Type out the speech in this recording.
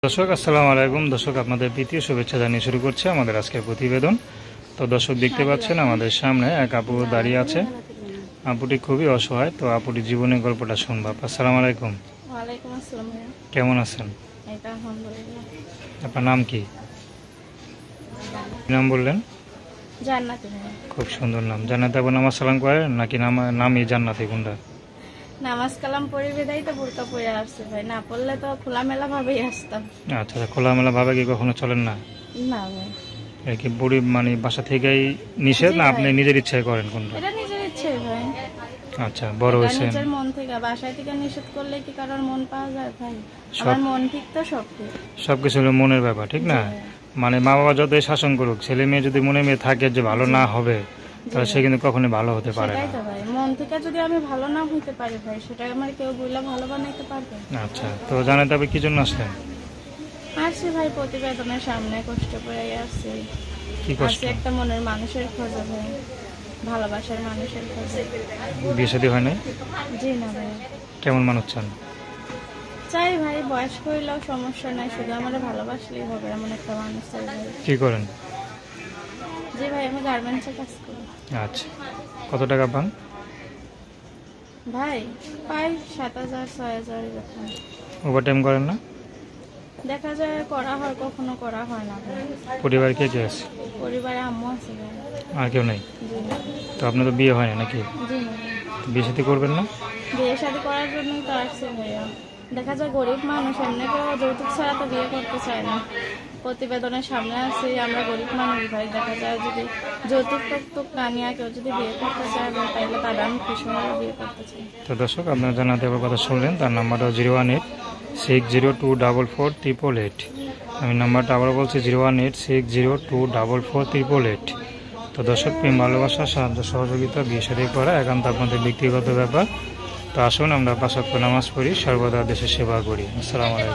দর্শক আসসালামু আলাইকুম। দর্শক আপনাদের প্রীতি শুভেচ্ছা জানিয়ে শুরু করছে আমাদের আজকের প্রতিবেদন। তো দর্শক দেখতে পাচ্ছেন আমাদের সামনে এক আপু দাঁড়িয়ে আছে। আপুটি খুবই অসহায়। তো আপুটি জীবনের গল্পটা শুনবো। আসসালামু আলাইকুম। ওয়ালাইকুম আসসালাম ভাইয়া। কেমন আছেন? এটা আলহামদুলিল্লাহ। আপনার নাম কি? নাম বললেন? জান্নাতি ভাইয়া। খুব সুন্দর নাম। জান্নাতে আবার নামাজ সালাম করেন নাকি নামই জান্নাতি কোনটা? নামাজ কালাম পড়ে বিদায় তো বোরকা পরে আসছে ভাই, না পড়লে তো খোলামেলা ভাবেই আসতাম। আচ্ছা, খোলামেলা ভাবে কি কখনো চলেন না? না ভাই, এর কি বুড়ি মানে বাসা থেকেই নিষেধ না আপনি নিজের ইচ্ছায় করেন কোনটা? এটা নিজের ইচ্ছে ভাই। আচ্ছা, বড় এটা হয়েছেন। নিজের মন থেকে, বাসায় থেকে নিষেধ করলে কি কারোর মন পাওয়া যায় ভাই? আমার মন ঠিক তো সব ঠিক। সবকিছু হলো মনের ব্যাপার, ঠিক না? মানে মা বাবা যতই শাসন করুক, ছেলে মেয়ে যদি মনে মেয়ে থাকে যে ভালো না হবে, তাহলে সে কিন্তু কখনোই ভালো হতে পারে না। সেটাই তো ভাই, মন থেকে যদি আমি ভালো না হইতে পারি ভাই, সেটা আমার কেউ বললে ভালো বানাইতে পারবে? আচ্ছা, তো জানেন তবে কি জন্য আসলেন? আসছি ভাই প্রতিবেদনের সামনে, কষ্ট করে আসছি। কি কষ্ট? আসছি একটা মনের মানুষের খোঁজে ভাই, ভালোবাসার মানুষের খোঁজে। বিয়ে শাদী হয় নাই? জি না ভাই। কেমন মানুষ চান? চাই ভাই বয়স্ক হইলেও সমস্যা নাই, শুধু আমার ভালোবাসলেই হবে এমন একটা মানুষ চাই ভাই। কি করেন? জি ভাই, আমি গার্মেন্টসে কাজ করি। আচ্ছা, কত টাকা পান? ভাই পাই 7,000 6,000 এরকম। ওভার টাইম করেন না? দেখা যায় করা হয়, কখনো করা হয় না ভাই। পরিবার কে কে আছে? পরিবারে আম্মু আছে ভাই। আর কেউ নেই? জি না। তো আপনার তো বিয়ে হয় না নাকি? জি না ভাই। বিয়ে শাদী করবেন না? বিয়ে শাদী করার জন্যই তো আসছে ভাইয়া। দেখা যায় গরিব মানুষ, এমনি কেউ যৌতুক ছাড়া তো বিয়ে করতে চায় না। প্রতিবেদনের সামনে আছে আমরা গরিব মানুষ ভাই, দেখা যায় যদি যৌতুক টুক না নিয়ে কেউ যদি বিয়ে করতে চায় ভাই, তাহলে তারা আমি খুশি হয়ে বিয়ে করতে চাই। তো দর্শক আপনারা জানাতে আবার কথা শুনলেন। তার নাম্বারটা 01860244888। আমি নাম্বারটা আবার বলছি 01860244888। তো দর্শক, প্রেম ভালোবাসা সাহায্য সহযোগিতা বিয়ে শাদী করা একান্ত আপনাদের ব্যক্তিগত ব্যাপার। তো আসুন আমরা 5 ওয়াক্ত নামাজ পড়ি, সর্বদা দেশের সেবা করি। আসসালামু আলাইকুম।